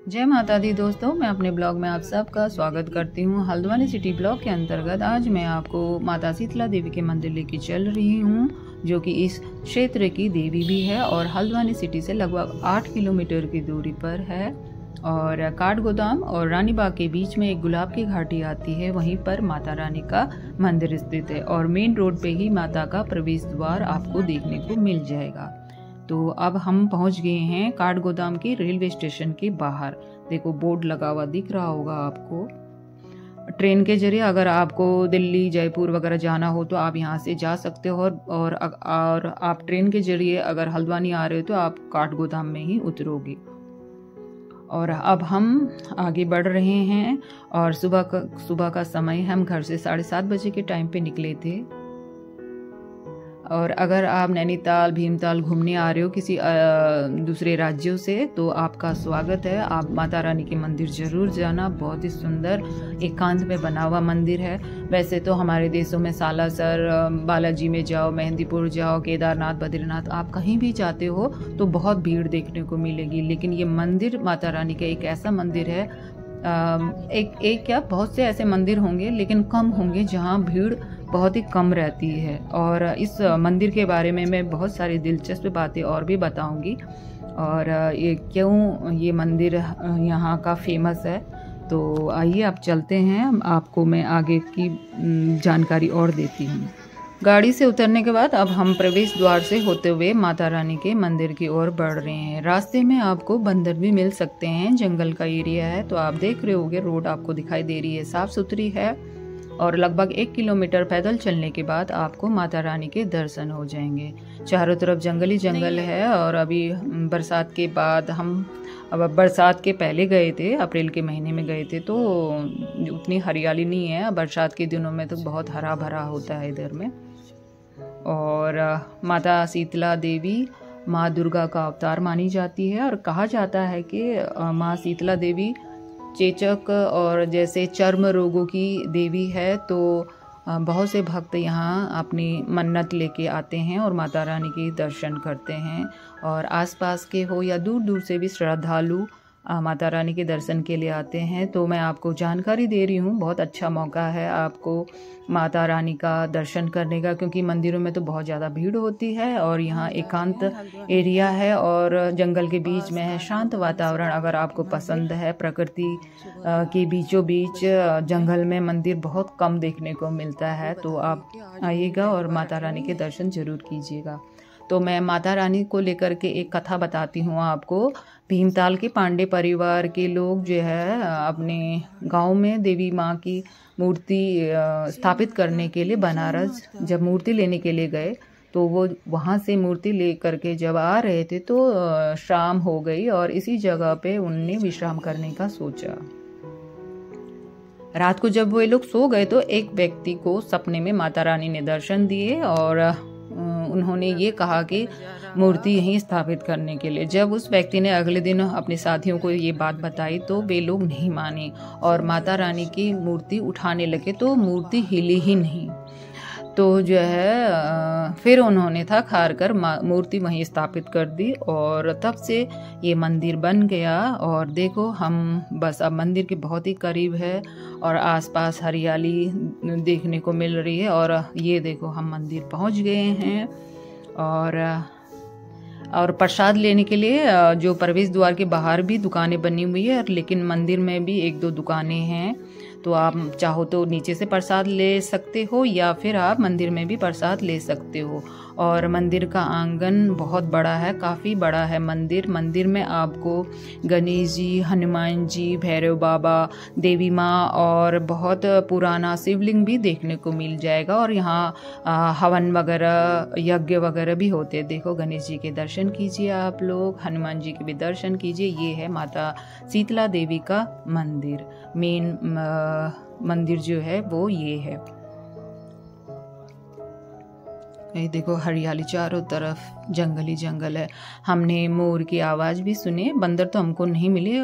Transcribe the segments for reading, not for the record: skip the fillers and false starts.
जय माता दी दोस्तों, मैं अपने ब्लॉग में आप सबका स्वागत करती हूँ। हल्द्वानी सिटी ब्लॉग के अंतर्गत आज मैं आपको माता शीतला देवी के मंदिर लेके चल रही हूँ, जो कि इस क्षेत्र की देवी भी है और हल्द्वानी सिटी से लगभग 8 किलोमीटर की दूरी पर है। और काठगोदाम और रानी बाग के बीच में एक गुलाब की घाटी आती है, वहीं पर माता रानी का मंदिर स्थित है और मेन रोड पे ही माता का प्रवेश द्वार आपको देखने को मिल जाएगा। तो अब हम पहुंच गए हैं काठगोदाम के रेलवे स्टेशन के बाहर। देखो बोर्ड लगा हुआ दिख रहा होगा आपको। ट्रेन के जरिए अगर आपको दिल्ली जयपुर वगैरह जाना हो तो आप यहां से जा सकते हो और आप ट्रेन के जरिए अगर हल्द्वानी आ रहे हो तो आप काठगोदाम में ही उतरोगे। और अब हम आगे बढ़ रहे हैं और सुबह का समय हम घर से 7:30 बजे के टाइम पे निकले थे। और अगर आप नैनीताल भीमताल घूमने आ रहे हो किसी दूसरे राज्यों से तो आपका स्वागत है। आप माता रानी के मंदिर जरूर जाना, बहुत ही सुंदर एकांत में बना हुआ मंदिर है। वैसे तो हमारे देशों में सालासर, बालाजी में जाओ, मेहंदीपुर जाओ, केदारनाथ, बद्रीनाथ, आप कहीं भी जाते हो तो बहुत भीड़ देखने को मिलेगी, लेकिन ये मंदिर माता रानी का एक ऐसा मंदिर है, एक क्या बहुत से ऐसे मंदिर होंगे लेकिन कम होंगे जहाँ भीड़ बहुत ही कम रहती है। और इस मंदिर के बारे में मैं बहुत सारी दिलचस्प बातें और भी बताऊंगी और ये क्यों ये मंदिर यहाँ का फेमस है। तो आइए आप चलते हैं, आपको मैं आगे की जानकारी और देती हूँ। गाड़ी से उतरने के बाद अब हम प्रवेश द्वार से होते हुए माता रानी के मंदिर की ओर बढ़ रहे हैं। रास्ते में आपको बंदर भी मिल सकते हैं, जंगल का एरिया है। तो आप देख रहे होगे रोड आपको दिखाई दे रही है, साफ सुथरी है और लगभग 1 किलोमीटर पैदल चलने के बाद आपको माता रानी के दर्शन हो जाएंगे। चारों तरफ जंगली जंगल है और अभी बरसात के बाद अब बरसात के पहले गए थे, अप्रैल के महीने में गए थे तो उतनी हरियाली नहीं है। बरसात के दिनों में तो बहुत हरा भरा होता है इधर में। और माता शीतला देवी माँ दुर्गा का अवतार मानी जाती है और कहा जाता है कि माँ शीतला देवी चेचक और जैसे चर्म रोगों की देवी है। तो बहुत से भक्त यहाँ अपनी मन्नत लेके आते हैं और माता रानी के दर्शन करते हैं। और आसपास के हो या दूर दूर से भी श्रद्धालु माता रानी के दर्शन के लिए आते हैं। तो मैं आपको जानकारी दे रही हूँ, बहुत अच्छा मौका है आपको माता रानी का दर्शन करने का, क्योंकि मंदिरों में तो बहुत ज़्यादा भीड़ होती है और यहाँ एकांत एरिया है और जंगल के बीच में है, शांत वातावरण अगर आपको पसंद है। प्रकृति के बीचों बीच जंगल में मंदिर बहुत कम देखने को मिलता है, तो आप आइएगा और माता रानी के दर्शन जरूर कीजिएगा। तो मैं माता रानी को लेकर के एक कथा बताती हूँ आपको। भीमताल के पांडे परिवार के लोग जो है अपने गांव में देवी माँ की मूर्ति स्थापित करने के लिए बनारस जब मूर्ति लेने के लिए गए तो वो वहाँ से मूर्ति ले करके जब आ रहे थे तो शाम हो गई और इसी जगह पे उनने विश्राम करने का सोचा। रात को जब वो लोग सो गए तो एक व्यक्ति को सपने में माता रानी ने दर्शन दिए और उन्होंने ये कहा कि मूर्ति यहीं स्थापित करने के लिए। जब उस व्यक्ति ने अगले दिन अपने साथियों को ये बात बताई तो वे लोग नहीं माने और माता रानी की मूर्ति उठाने लगे तो मूर्ति हिली ही नहीं। तो जो है फिर उन्होंने थक हार कर मूर्ति वहीं स्थापित कर दी और तब से ये मंदिर बन गया। और देखो हम बस अब मंदिर के बहुत ही करीब है और आसपास हरियाली देखने को मिल रही है। और ये देखो हम मंदिर पहुंच गए हैं और प्रसाद लेने के लिए जो प्रवेश द्वार के बाहर भी दुकानें बनी हुई है, लेकिन मंदिर में भी 1-2 दुकानें हैं। तो आप चाहो तो नीचे से प्रसाद ले सकते हो या फिर आप मंदिर में भी प्रसाद ले सकते हो। और मंदिर का आंगन बहुत बड़ा है, काफ़ी बड़ा है मंदिर। मंदिर में आपको गणेश जी, हनुमान जी, भैरव बाबा, देवी माँ और बहुत पुराना शिवलिंग भी देखने को मिल जाएगा। और यहाँ हवन वगैरह, यज्ञ वगैरह भी होते हैं। देखो गणेश जी के दर्शन कीजिए आप लोग, हनुमान जी के भी दर्शन कीजिए। ये है माता शीतला देवी का मंदिर। मेन मंदिर जो है वो ये है। ये देखो हरियाली, चारों तरफ जंगली जंगल है। हमने मोर की आवाज़ भी सुनी, बंदर तो हमको नहीं मिले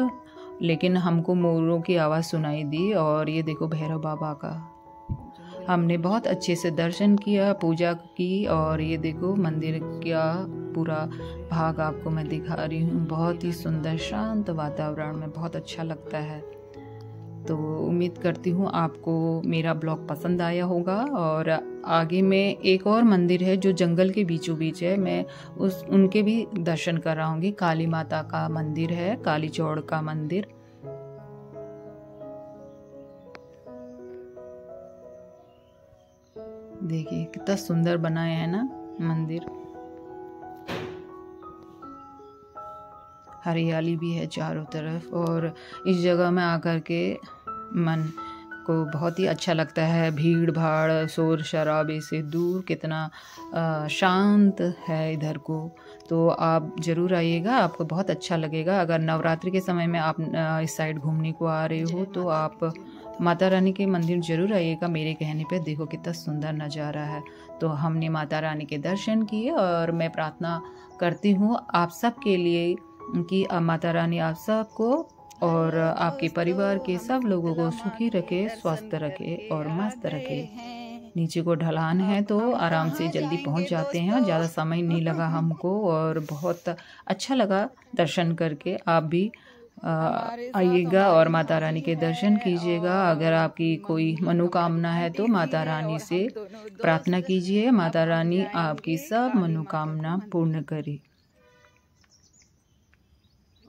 लेकिन हमको मोरों की आवाज़ सुनाई दी। और ये देखो भैरव बाबा का हमने बहुत अच्छे से दर्शन किया, पूजा की, और ये देखो मंदिर का पूरा भाग आपको मैं दिखा रही हूँ। बहुत ही सुंदर शांत वातावरण में बहुत अच्छा लगता है। तो उम्मीद करती हूँ आपको मेरा ब्लॉग पसंद आया होगा। और आगे में एक और मंदिर है जो जंगल के बीचों बीच है, मैं उनके भी दर्शन कराऊंगी। काली माता का मंदिर है, काली चौड़ का मंदिर। देखिए कितना सुंदर बनाया है ना मंदिर। हरियाली भी है चारों तरफ, और इस जगह में आकर के मन को बहुत ही अच्छा लगता है। भीड़ भाड़ शोर शराबे से दूर कितना शांत है इधर को। तो आप ज़रूर आइएगा, आपको बहुत अच्छा लगेगा। अगर नवरात्रि के समय में आप इस साइड घूमने को आ रहे हो तो आप माता रानी के मंदिर ज़रूर आइएगा मेरे कहने पे। देखो कितना सुंदर नज़ारा है। तो हमने माता रानी के दर्शन किए, और मैं प्रार्थना करती हूँ आप सब के लिए कि माता रानी आप सबको और आपके परिवार के सब लोगों को सुखी रखे, स्वस्थ रखे और मस्त रखे। नीचे को ढलान है तो आराम से जल्दी पहुंच जाते हैं, ज़्यादा समय नहीं लगा हमको और बहुत अच्छा लगा दर्शन करके। आप भी आइएगा और माता रानी के दर्शन कीजिएगा। अगर आपकी कोई मनोकामना है तो माता रानी से प्रार्थना कीजिए, माता रानी आपकी सब मनोकामना पूर्ण करे।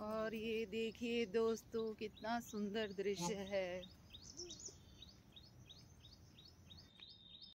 और ये देखिए दोस्तों कितना सुंदर दृश्य है।